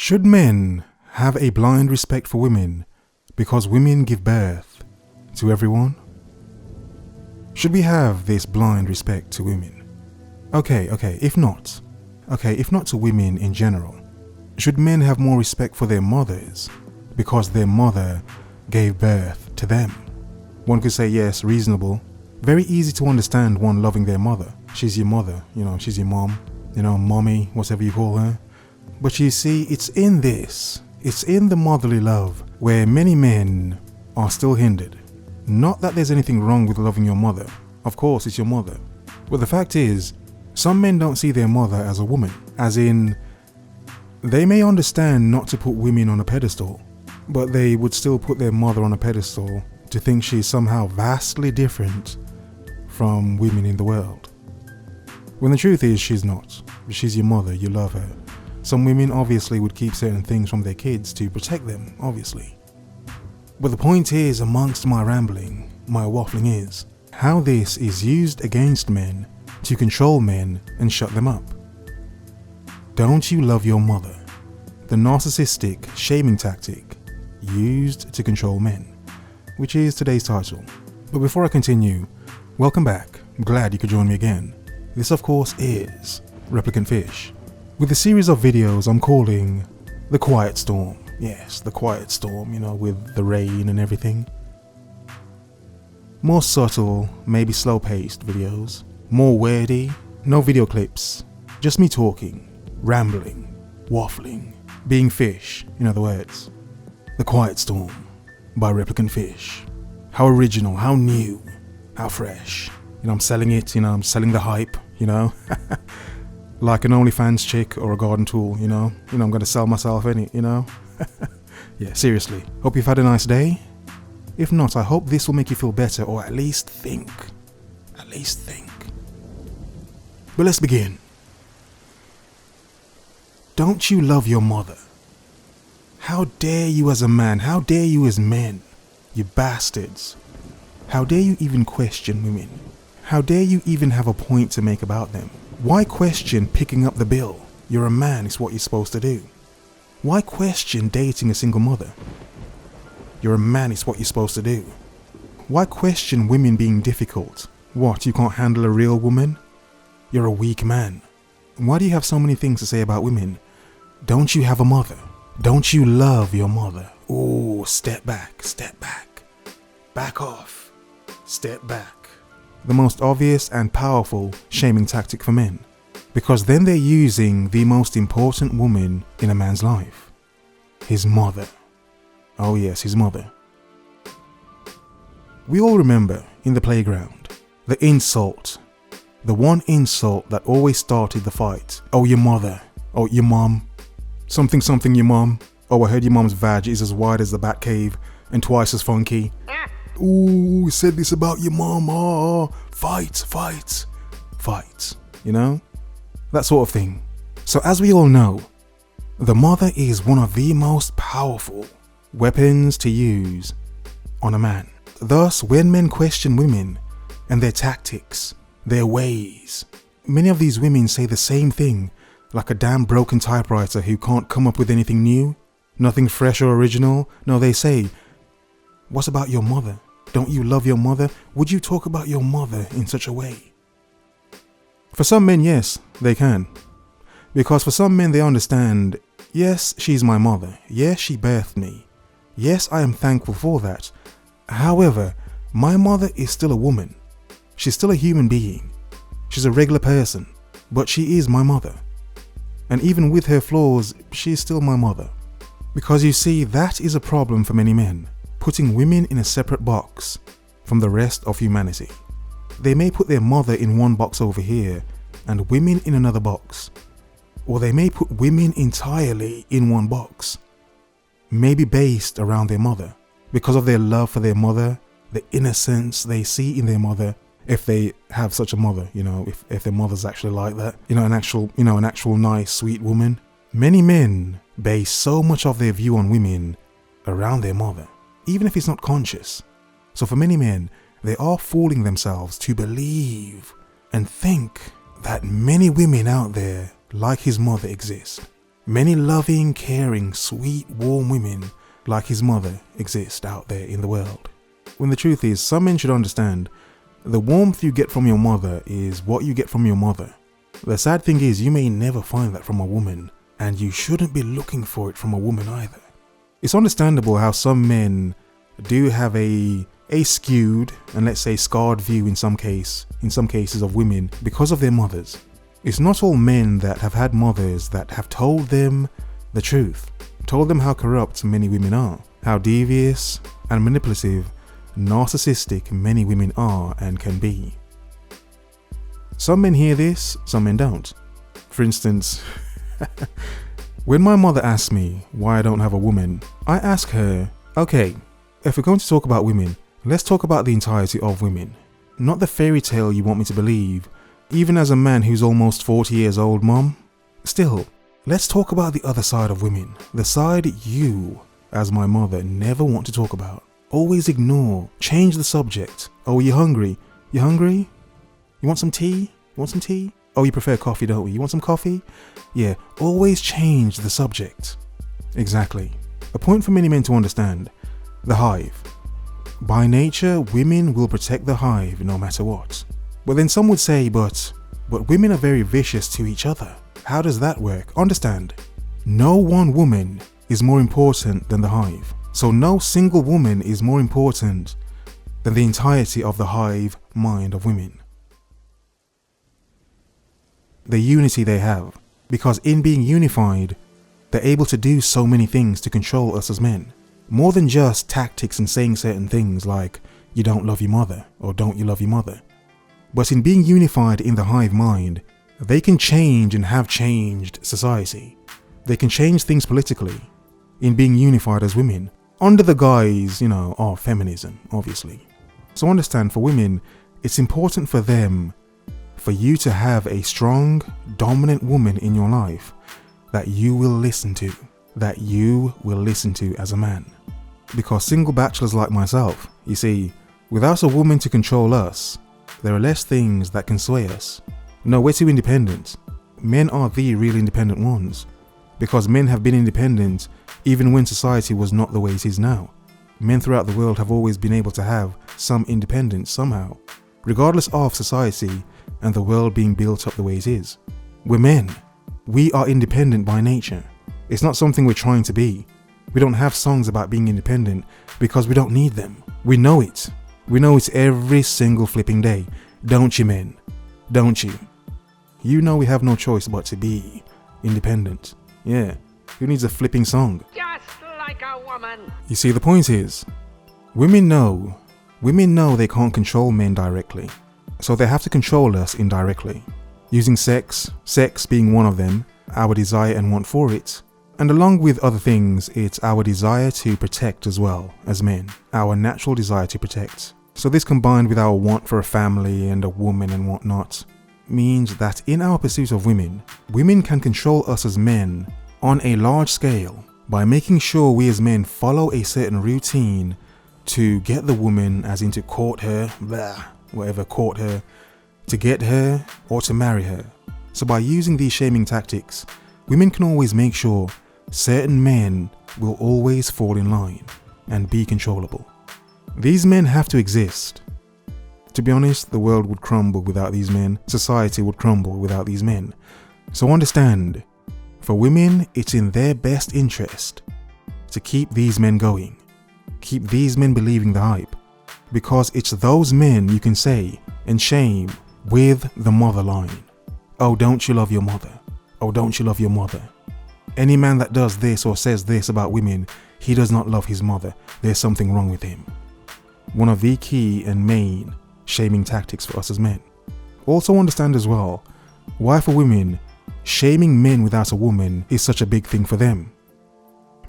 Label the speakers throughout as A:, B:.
A: Should men have a blind respect for women because women give birth to everyone? Should we have this blind respect to women? Okay, if not to women in general, should men have more respect for their mothers because their mother gave birth to them? One could say yes, reasonable. Very easy to understand one loving their mother. She's your mother, she's your mom, mommy, whatever you call her. But you see, it's in the motherly love where many men are still hindered. Not that there's anything wrong with loving your mother. Of course, it's your mother. But the fact is, some men don't see their mother as a woman. As in, they may understand not to put women on a pedestal, but they would still put their mother on a pedestal to think she's somehow vastly different from women in the world. When the truth is, she's not. She's your mother, you love her. Some women obviously would keep certain things from their kids to protect them, obviously. But the point is, amongst my rambling, my waffling is, how this is used against men to control men and shut them up. Don't you love your mother? The narcissistic shaming tactic used to control men, which is today's title. But before I continue, welcome back. I'm glad you could join me again. This of course is Replicant Fish, with a series of videos I'm calling The Quiet Storm. Yes, the quiet storm, with the rain and everything. More subtle, maybe slow-paced videos. More wordy, no video clips. Just me talking, rambling, waffling, being fish, in other words. The Quiet Storm by Replicant Fish. How original, how new, how fresh. I'm selling it, I'm selling the hype, like an OnlyFans chick or a garden tool, I'm gonna sell myself Yeah, seriously. Hope you've had a nice day. If not, I hope this will make you feel better, or at least think. But let's begin. Don't you love your mother? How dare you as a man? How dare you as men? You bastards. How dare you even question women? How dare you even have a point to make about them? Why question picking up the bill? You're a man, it's what you're supposed to do. Why question dating a single mother? You're a man, it's what you're supposed to do. Why question women being difficult? What, you can't handle a real woman? You're a weak man. Why do you have so many things to say about women? Don't you have a mother? Don't you love your mother? Oh, step back. Back off. Step back. The most obvious and powerful shaming tactic for men. Because then they're using the most important woman in a man's life. His mother. Oh yes, his mother. We all remember in the playground, the insult. The one insult that always started the fight. Oh, your mother. Oh, your mom. Something your mom. Oh, I heard your mom's vag is as wide as the Batcave and twice as funky. Ooh, he said this about your mom. Oh, fight. That sort of thing. So as we all know, the mother is one of the most powerful weapons to use on a man. Thus, when men question women and their tactics, their ways, many of these women say the same thing, like a damn broken typewriter who can't come up with anything new, nothing fresh or original. No, they say, what about your mother? Don't you love your mother? Would you talk about your mother in such a way? For some men, yes, they can. Because for some men, they understand, yes, she's my mother. Yes, she birthed me. Yes, I am thankful for that. However, my mother is still a woman. She's still a human being. She's a regular person, but she is my mother. And even with her flaws, she's still my mother. Because you see, that is a problem for many men, putting women in a separate box from the rest of humanity. They may put their mother in one box over here and women in another box. Or they may put women entirely in one box, maybe based around their mother, because of their love for their mother, the innocence they see in their mother, if they have such a mother, if their mother's actually like that, an actual nice, sweet woman. Many men base so much of their view on women around their mother, even if it's not conscious. So for many men, they are fooling themselves to believe and think that many women out there like his mother exist. Many loving, caring, sweet, warm women like his mother exist out there in the world. When the truth is, some men should understand, the warmth you get from your mother is what you get from your mother. The sad thing is, you may never find that from a woman, and you shouldn't be looking for it from a woman either. It's understandable how some men do have a skewed and let's say scarred view in some cases of women because of their mothers. It's not all men that have had mothers that have told them the truth, told them how corrupt many women are, how devious and manipulative, narcissistic many women are and can be. Some men hear this, some men don't. For instance, when my mother asks me why I don't have a woman, I ask her, okay, if we're going to talk about women, let's talk about the entirety of women. Not the fairy tale you want me to believe, even as a man who's almost 40 years old, Mom. Still, let's talk about the other side of women. The side you, as my mother, never want to talk about. Always ignore, change the subject. Oh, you hungry? You hungry? You want some tea? You want some tea? Oh, you prefer coffee, don't we? You want some coffee? Yeah, always change the subject. Exactly. A point for many men to understand. The hive. By nature, women will protect the hive no matter what. But then some would say, but women are very vicious to each other. How does that work? Understand, no one woman is more important than the hive. So no single woman is more important than the entirety of the hive mind of women. The unity they have, because in being unified, they're able to do so many things to control us as men. More than just tactics and saying certain things like, you don't love your mother, or don't you love your mother. But in being unified in the hive mind, they can change and have changed society. They can change things politically in being unified as women, under the guise, of feminism, obviously. So understand, for women, it's important for them, for you to have a strong, dominant woman in your life that you will listen to, as a man. Because single bachelors like myself, you see, without a woman to control us, there are less things that can sway us. No, we're too independent. Men are the real independent ones, because men have been independent even when society was not the way it is now. Men throughout the world have always been able to have some independence somehow, regardless of society and the world being built up the way it is. We're men. We are independent by nature. It's not something we're trying to be. We don't have songs about being independent because we don't need them. We know it. We know it every single flipping day. Don't you, men? Don't you? You know we have no choice but to be independent. Yeah. Who needs a flipping song?
B: Just like a woman.
A: You see, the point is, women know they can't control men directly. So they have to control us indirectly. Using sex being one of them, our desire and want for it. And along with other things, it's our desire to protect as well as men. Our natural desire to protect. So this combined with our want for a family and a woman and whatnot, means that in our pursuit of women can control us as men on a large scale by making sure we as men follow a certain routine to get the woman, as in to court her, court her, to get her or to marry her. So by using these shaming tactics, women can always make sure certain men will always fall in line and be controllable. These men have to exist. To be honest, the world would crumble without these men. Society would crumble without these men. So understand, for women, it's in their best interest to keep these men going. Keep these men believing the hype. Because it's those men you can say and shame with the mother line. Oh, don't you love your mother? Oh, don't you love your mother? Any man that does this or says this about women, he does not love his mother. There's something wrong with him. One of the key and main shaming tactics for us as men. Also understand as well, why for women, shaming men without a woman is such a big thing for them.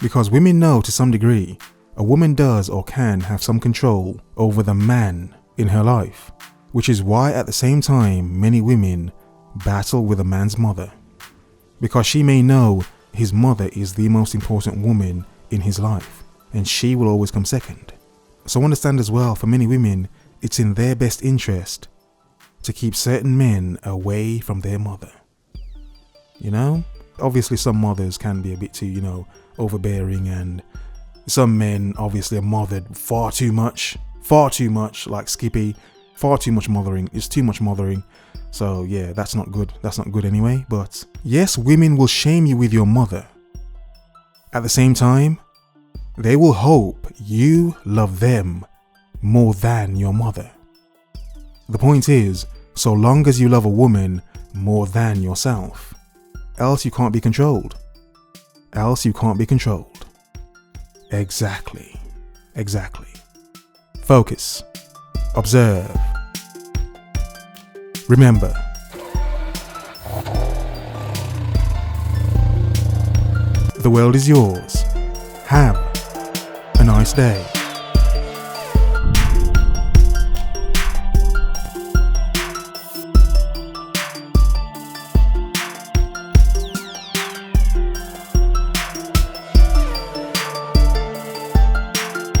A: Because women know to some degree, a woman does or can have some control over the man in her life, which is why at the same time many women battle with a man's mother. Because she may know his mother is the most important woman in his life, and she will always come second. So understand as well, for many women, it's in their best interest to keep certain men away from their mother. Obviously, some mothers can be a bit too, overbearing, and some men obviously are mothered far too much, like Skippy, far too much mothering. It's too much mothering. So yeah, that's not good. That's not good anyway. But yes, women will shame you with your mother. At the same time, they will hope you love them more than your mother. The point is, so long as you love a woman more than yourself, else you can't be controlled. Exactly. Focus. Observe. Remember. The world is yours. Have a nice day.